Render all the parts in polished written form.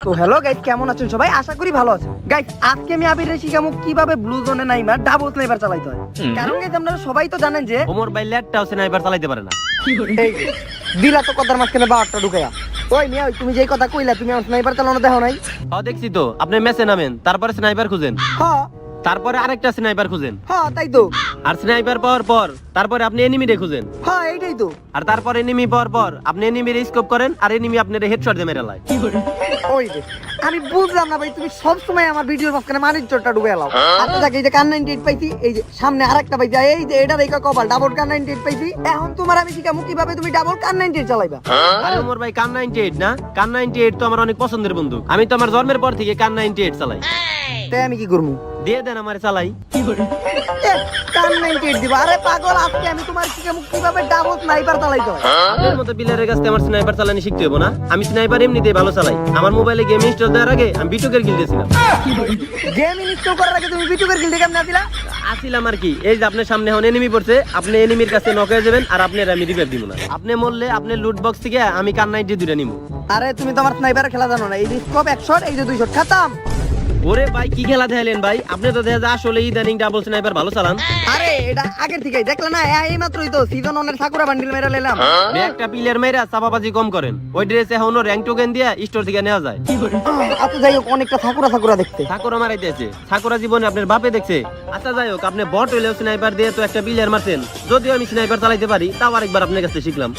তো hello guys, কেমন আছেন সবাই? আশা করি ভালো আছেন। গাইস, আজকে আমি আবিরের শিখাবো কিভাবে ব্লু জোনে নাইমার ডাবল স্নাইপার চালাইতে হয়। কারণ গাইস আপনারা সবাই তো জানেন যে ওমর ভাই ল্যাটটাও স্নাইপার চালাইতে পারে না। এই যে, দিলা তো কথার মাঝখানে বারটা ঢুকায়া। ওই মিয়া, তুমি যেই কথা কইলা তুমি আমার স্নাইপার চালানো দেখো নাই? হ্যাঁ দেখছি তো, আপনি মেসে নামেন, তারপরে স্নাইপার খুঁজেন, হ্যাঁ তারপরে আরেকটা স্নাইপার খুঁজেন, হ্যাঁ তাই তো। আর স্নাইপার পাওয়ার পর তারপরে আপনি এনিমিরে খুঁজেন, হ্যাঁ এইটাই তো। আর তারপর এনিমি পাওয়ার পর আপনি এনিমির স্কোপ করেন, আর এনিমি আপনার হেডশট দিয়ে মেরে লায়। ওই যে, আমি বুঝলাম না ভাই, তুমি সব সময় আমার ভিডিওর মাঝখানে মানির চোরটা ডুবে এলাও। আচ্ছা দেখ, এই যে কান 98 পাইছি, এই যে সামনে আরেকটা পাইছি, এই যে এটা দেখা কপাল ডাবল কান 98 পাইছি। এখন তোমার আমি শিখাবো কিভাবে তুমি ডাবল কান 98 চালাইবা। আরে ওমর ভাই, কান 98 না, কান 98 তো আমার অনেক পছন্দের বন্দুক। আমি তো আমার জন্মের পর থেকে কান 98 চালাই। তাই আমি কি করবো? দিয়ে দেন আমারে চালাই। এ, কান 98 দিবা? আরে পাগল, আজকে আমি তোমার শিখাবো কিভাবে ডাবল স্নাইপার চালাইতে হয়। আপনার মতো প্লেয়ারের কাছে আমার স্নাইপার চালানি শিখতে হবে না। আমি স্নাইপার এমনিতেই ভালো চালাই। আমার মোবাইলে গেম ইনস্টল দেওয়ার আগে আমি বিটুকের গিল্ড ছিলাম। গেম ইনস্টল করার আগে তুমি বিটুকের গিল্ডে কেমনে আছিলা? আসিলাম আর কি। এই যে আপনার সামনে এখন এনিমি পড়ছে, আপনি এনিমির কাছে নক হয়ে যাবেন, আর আপনার আমি রিভাইভ দিব না। আপনি মরলে আপনি লুট বক্স থেকে আমি কান 92 দুইটা নিব। আরে তুমি তো আমার স্নাইপারের খেলা জানো না। এই যে স্কোপ 1 শট, এই যে 2 শট খতম। ওরে ভাই, কি খেলা দেখালেন ভাই? আপনি তো দেখা যায় আসলে ইদানিং ডাবল স্নাইপার ভালো চালান। আরে এটা আগের থেকেই দেখলে না, এই মাত্রই তো সিজন 1 এর সাকুরা বান্ডিল মেরা নিলাম। একটা প্লেয়ার মেরা চাপাবাজি কম করেন। ওই ড্রেস এখনো র‍্যাঙ্ক টোকেন দিয়ে স্টোর থেকে নেওয়া যায়। আচ্ছা যাই হোক, অনেকটা সাকুরা দেখতে। সাকুরা মারাইতেছে, সাকুরা জীবনে আপনার বাপে দেখছে। আচ্ছা যাই হোক, আপনি বট হইলেও স্নাইপার দিয়ে তো একটা প্লেয়ার মারছেন। যদিও আমি স্নাইপার চালাইতে পারি, তাও আরেকবার আপনার কাছে শিখলাম।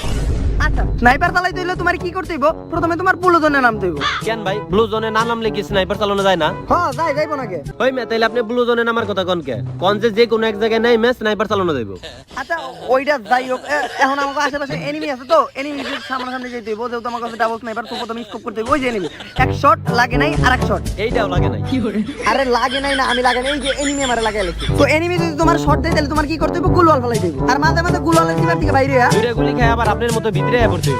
আচ্ছা, স্নাইপার চালাইতে হইলে তোমার কি করতে হইব? প্রথমে তোমার ব্লু জোনে নামতে হইব। কেন ভাই, ব্লু জোনে না নামলে কি স্নাইপার চালানো যায় না? হ্যাঁ যাইবো নাকি? ওই মে, তাইলে আপনি ব্লু জোনে নামার কথা কোন কে? কোন যে কোনো এক জায়গায় নাই মে স্নাইপার চালানো যাইব। আচ্ছা ওইটা যাই হোক, এখন আমার আশেপাশে এনিমি আছে তো, এনিমি সামনাসামনি যেতে হইব। যেহেতু আমার কাছে ডাবল স্নাইপার, তো প্রথমে স্কোপ করতে হইব। ওই যে এনিমি, এক শট লাগে নাই, আরেক শট। এইটাও লাগে নাই। আরে লাগে নাই না, আমি লাগে নাই, এই যে এনিমি আমারে লাগাই লাগছে। তো এনিমি যদি তোমার শট দেয়, তাহলে তোমার কি করতে হইব? গুলওয়াল ফেলাই দিবে। আর মাঝে মাঝে গুলওয়ালের কিনার থেকে বাইরে দুইটা গুলি খায় আবার আপনার মতো ভিতরে পড়তে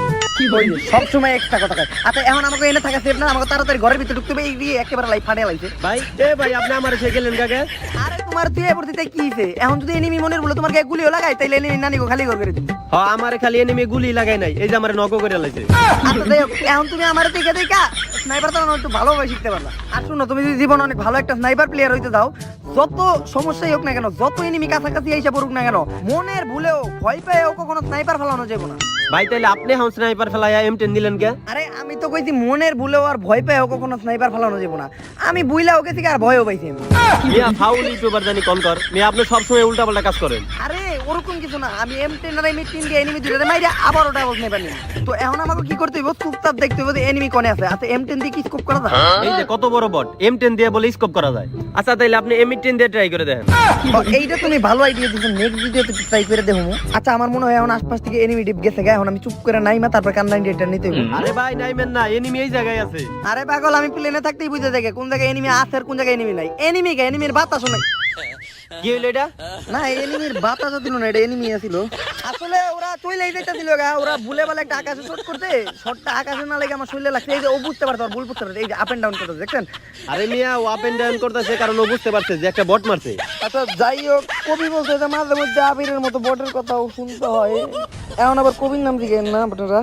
হইব। সব সময় একটা কথা কয়। আচ্ছা এখন আমাকে এনে থাকা সেফ না, আমাকে তাড়াতাড়ি ঘরের ভিতরে ঢুকতে হবে। এই দিয়ে একেবারে লাইফ ফাটে লাইছে ভাই। এ ভাই, আপনি আমার সে গেলেন কাকে? আরে তোমার তুই পড়তে কি হইছে? এখন যদি এনিমি মনের বলে তোমার গায়ে গুলিও লাগাই, তাইলে এনিমি নানিকে খালি করে দিবি। হ্যাঁ, আমারে খালি এনিমি গুলি লাগাই নাই, এই যে আমারে নক করে লাইছে। আচ্ছা যাই হোক, এখন তুমি আমারে দেখা স্নাইপার চালানো একটু ভালোভাবে শিখতে পারলা। আর শুনো, তুমি যদি জীবনে অনেক ভালো একটা স্নাইপার প্লেয়ার হইতে দাও, যত সমস্যাই হোক না কেন, যত এনিমি কাছাকাছি এসে পড়ুক না কেন, মনের ভুলেও ভয় পেয়েও কখনো স্নাইপার ফেলানো যাবে না। ভাই তাইলে আপনি এখন স্নাইপার ফেলাইয়া M10 দিলেন কে? আরে আমি তো কইছি মনের ভুলেও আর ভয় পেয়েও কখনো স্নাইপার ফেলানো যাবে না। আমি বুইলা ওকে থেকে আর ভয়ও পাইছি আমি। মিয়া ফাউল ইউটিউবার জানি কোন কর। মিয়া আপনি সব সময় উল্টাপাল্টা কাজ করেন। আরে ওরকম কিছু না, আমি M10 আর M18 দিয়ে এনিমি দুইটারে মাইরা আবার ওটা বলতে পারি। তো এখন আমাকে কি করতে হইব? চুপচাপ দেখতে হইব যে এনিমি কোনে আছে। আচ্ছা M10 দিয়ে কি স্কোপ করা যায়? এই যে কত বড় বট, M10 দিয়ে বলে স্কোপ করা যায়। আচ্ছা তাইলে আপনি M18 দিয়ে ট্রাই করে দেখেন। এইটা তুমি ভালো আইডিয়া দিছো, নেক্সট ভিডিওতে ট্রাই করে দেখো। আচ্ছা আমার মনে হয় এখন আশপাশ থেকে এনিমি ডিপ গেছে গা, এখন আমি চুপ করে নাইমা তারপর কান 98 নিতে হইব। আরে ভাই নাইমেন না, এনিমি এই জায়গায় আছে। আরে পাগল, আমি প্লেনে থাকতেই বুঝে দেখে কোন জায়গায় এনিমি আছে আর কোন জায়গায় এনিমি নাই। এনিমি কে? এনিমির বাতাসও নাই। কি হইলো এটা? না, এনিমির বাতাসও দিল না, এটা এনিমি আছিল। আসলে ওরা চইলেই যাইতাছিল গা, ওরা ভুলে বলে একটা আকাশে শট করতে, শটটা আকাশে না লাগে আমার শরীরে লাগছে। এই যে ও বুঝতে পারতো, আর ভুল বুঝতে পারতো, এই যে আপ এন্ড ডাউন করতে দেখছেন। আরে মিয়া, ও আপ এন্ড ডাউন করতেছে কারণ ও বুঝতে পারছে যে একটা বট মারছে। আচ্ছা যাই হোক, কবি বলছে যে মাঝে মধ্যে আবিরের মতো বটের কথাও শুনতে হয়। এখন আবার কবির নাম দিকে না আপনারা।